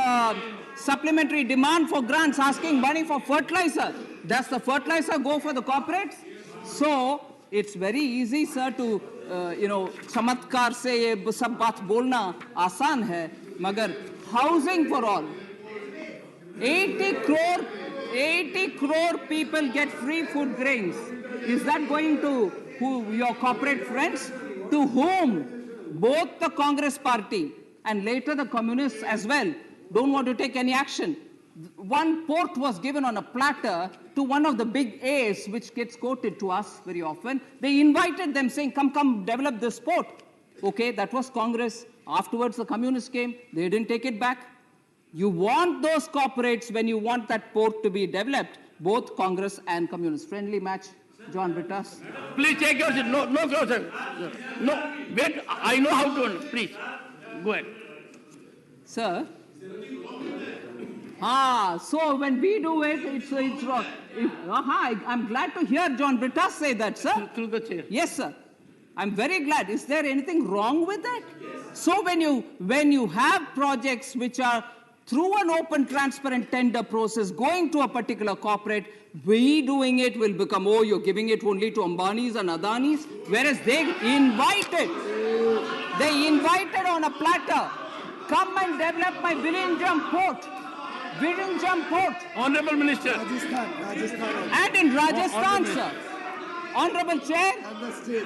[SPEAKER 1] supplementary demand for grants asking money for fertilizer, does the fertilizer go for the corporates? So it's very easy, sir, to चमत्कार से ये सब बात बोलना आसान है, मगर housing for all, 80 crore people get free food grains. Is that going to your corporate friends? To whom both the Congress party and later the communists as well don't want to take any action. One port was given on a platter to one of the big A's, which gets quoted to us very often. They invited them saying, come, develop this port. Okay, that was Congress. Afterwards, the communists came. They didn't take it back. You want those corporates when you want that port to be developed, both Congress and communists. Friendly match, John Britas.
[SPEAKER 2] Please take your seat. No, closer. No, wait, I know how to, please, go ahead.
[SPEAKER 1] Sir? So when we do it, it's wrong. I'm glad to hear John Britas say that, sir.
[SPEAKER 2] Through the chair.
[SPEAKER 1] Yes, sir. I'm very glad. Is there anything wrong with that? Yes. So when you have projects which are through an open, transparent tender process going to a particular corporate, we doing it will become, oh, you're giving it only to Ambanis and Adanis, whereas they invited on a platter, come and develop my Virinjam port.
[SPEAKER 2] Honorable Minister.
[SPEAKER 3] Rajasthan.
[SPEAKER 1] And in Rajasthan, sir, Honorable Chair,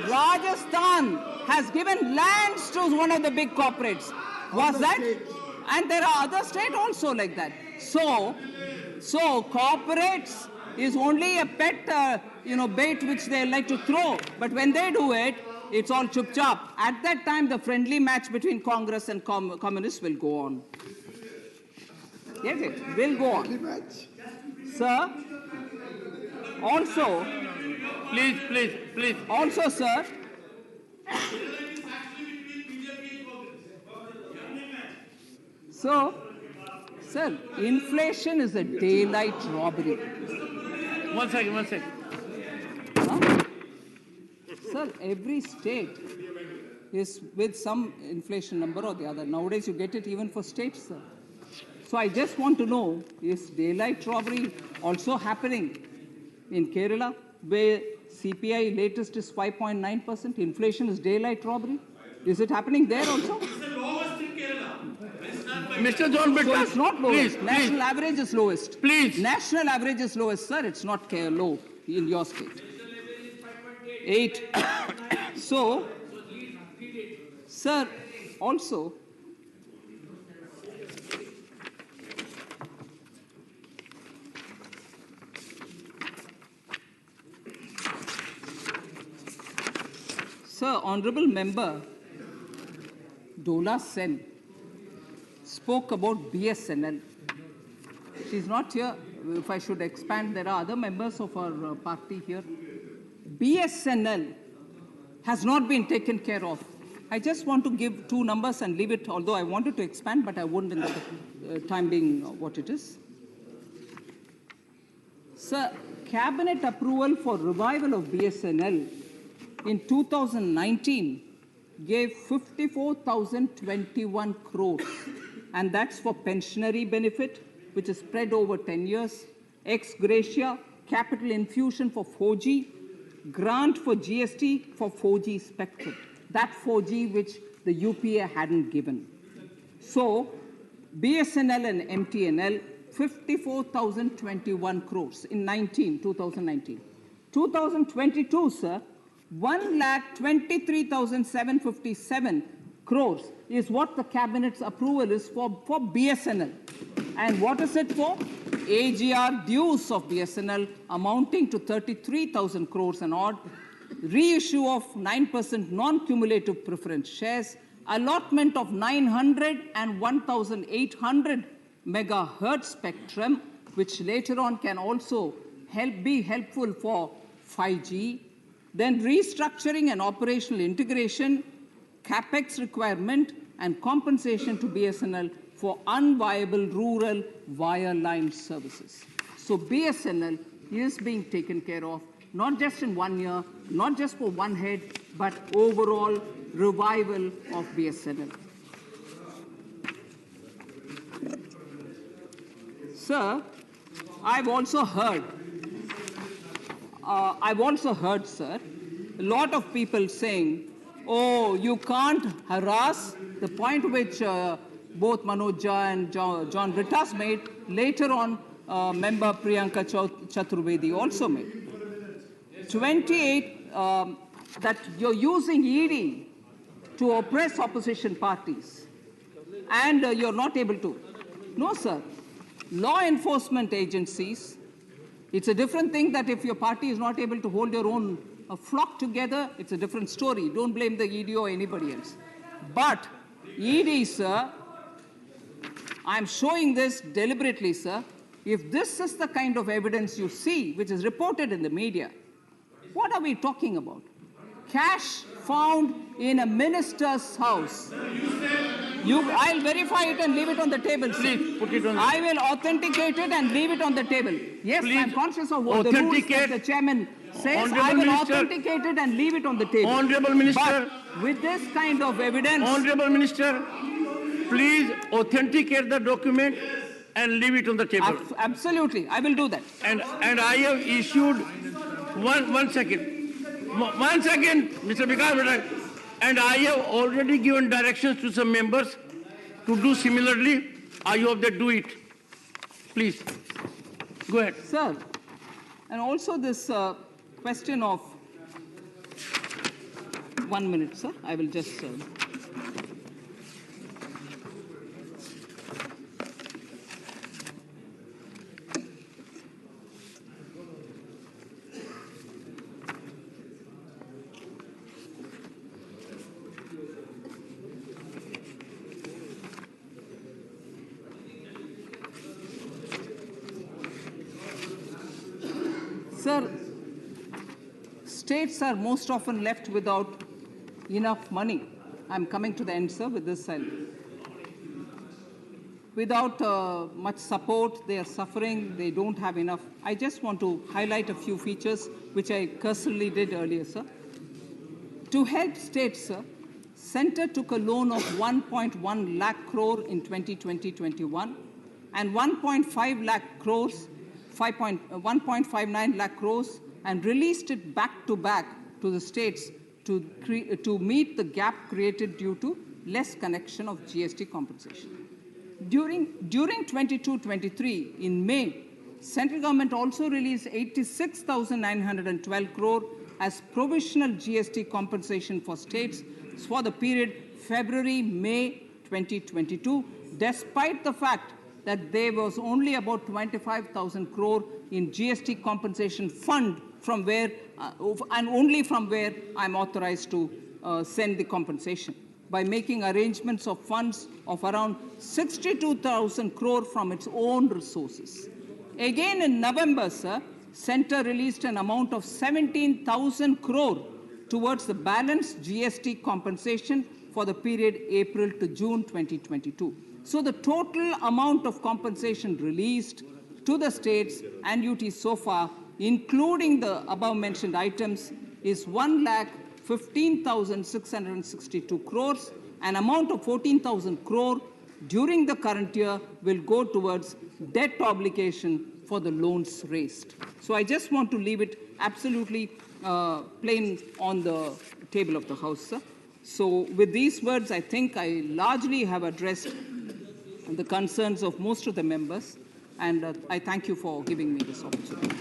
[SPEAKER 1] Rajasthan has given lands to one of the big corporates. Was that? And there are other states also like that. So corporates is only a pet, bait which they like to throw. But when they do it, it's all chup chop. At that time, the friendly match between Congress and communists will go on. Yes, it will go on. Sir, also...
[SPEAKER 2] Please.
[SPEAKER 1] Also, sir... So, sir, inflation is a daylight robbery.
[SPEAKER 2] One second.
[SPEAKER 1] Huh? Sir, every state is with some inflation number or the other. Nowadays, you get it even for states, sir. So I just want to know, is daylight robbery also happening in Kerala, where CPI latest is 5.9%? Inflation is daylight robbery? Is it happening there also?
[SPEAKER 4] It's the lowest in Kerala.
[SPEAKER 2] Mr. John Britas,
[SPEAKER 1] So it's not lowest.
[SPEAKER 2] please.
[SPEAKER 1] National average is lowest.
[SPEAKER 2] Please.
[SPEAKER 1] National average is lowest, sir. It's not low in your state. 8. So, sir, also, Sir, Honorable Member Dola Sen spoke about BSNL. She's not here. If I should expand, there are other members of our party here. BSNL has not been taken care of. I just want to give 2 numbers and leave it, although I wanted to expand, but I wouldn't in the time being what it is. Sir, cabinet approval for revival of BSNL in 2019 gave 54,021 crores, and that's for pensionary benefit, which is spread over 10 years, ex gratia, capital infusion for 4G, grant for GST for 4G spectrum, that 4G which the UPA hadn't given. So BSNL and MTNL, 54,021 crores in 2019. 2022, sir, 1,23,757 crores is what the cabinet's approval is for BSNL. And what is it for? AGR dues of BSNL amounting to 33,000 crores and odd, reissue of 9% non-cumulative preference shares, allotment of 900 and 1,800 megahertz spectrum, which later on can also be helpful for 5G, then restructuring and operational integration, capex requirement, and compensation to BSNL for unviable rural wireline services. So BSNL is being taken care of, not just in 1 year, not just for one head, but overall revival of BSNL. Sir, I've also heard, sir, a lot of people saying, oh, you can't harass, the point which both Manoj Jha and John Rittas made, later on member Priyanka Chaturvedi also made. 28, that you're using ED to oppress opposition parties, and you're not able to. No, sir. Law enforcement agencies, it's a different thing that if your party is not able to hold your own flock together, it's a different story. Don't blame the ED or anybody else. But ED, sir, I'm showing this deliberately, sir. If this is the kind of evidence you see, which is reported in the media, what are we talking about? Cash found in a minister's house. I'll verify it and leave it on the table, sir.
[SPEAKER 2] Please put it on.
[SPEAKER 1] I will authenticate it and leave it on the table. Yes,
[SPEAKER 2] Please
[SPEAKER 1] I'm conscious of what the rules that the chairman says. I will authenticate it and leave it on the table.
[SPEAKER 2] Honorable Minister.
[SPEAKER 1] But with this kind of evidence.
[SPEAKER 2] Honorable Minister, please authenticate the document and leave it on the table.
[SPEAKER 1] Absolutely, I will do that.
[SPEAKER 2] And I have issued one second, Mr. Vikas, and I have already given directions to some members to do similarly. I hope they do it. Please, go ahead.
[SPEAKER 1] Sir, and also this question of 1 minute, sir. I will just... Sir, states are most often left without enough money. I'm coming to the end, sir, with this side. Without much support, they are suffering, they don't have enough. I just want to highlight a few features which I cursorily did earlier, sir. To help states, sir, Centre took a loan of 1.1 lakh crore in 2020-21 and 1.5 lakh crores 1.59 lakh crores and released it back to the states to meet the gap created due to less connection of GST compensation. During 22-23, in May, central government also released 86,912 crore as provisional GST compensation for states for the period February-May 2022, despite the fact that there was only about 25,000 crore in GST compensation fund from where, and only from where I'm authorized to send the compensation, by making arrangements of funds of around 62,000 crore from its own resources. Again in November, sir, Centre released an amount of 17,000 crore towards the balanced GST compensation for the period April to June 2022. So the total amount of compensation released to the states and UTs so far, including the above-mentioned items, is 1,15,662 crores. An amount of 14,000 crore during the current year will go towards debt obligation for the loans raised. So I just want to leave it absolutely plain on the table of the House, sir. So with these words, I think I largely have addressed the concerns of most of the members, and I thank you for giving me this opportunity.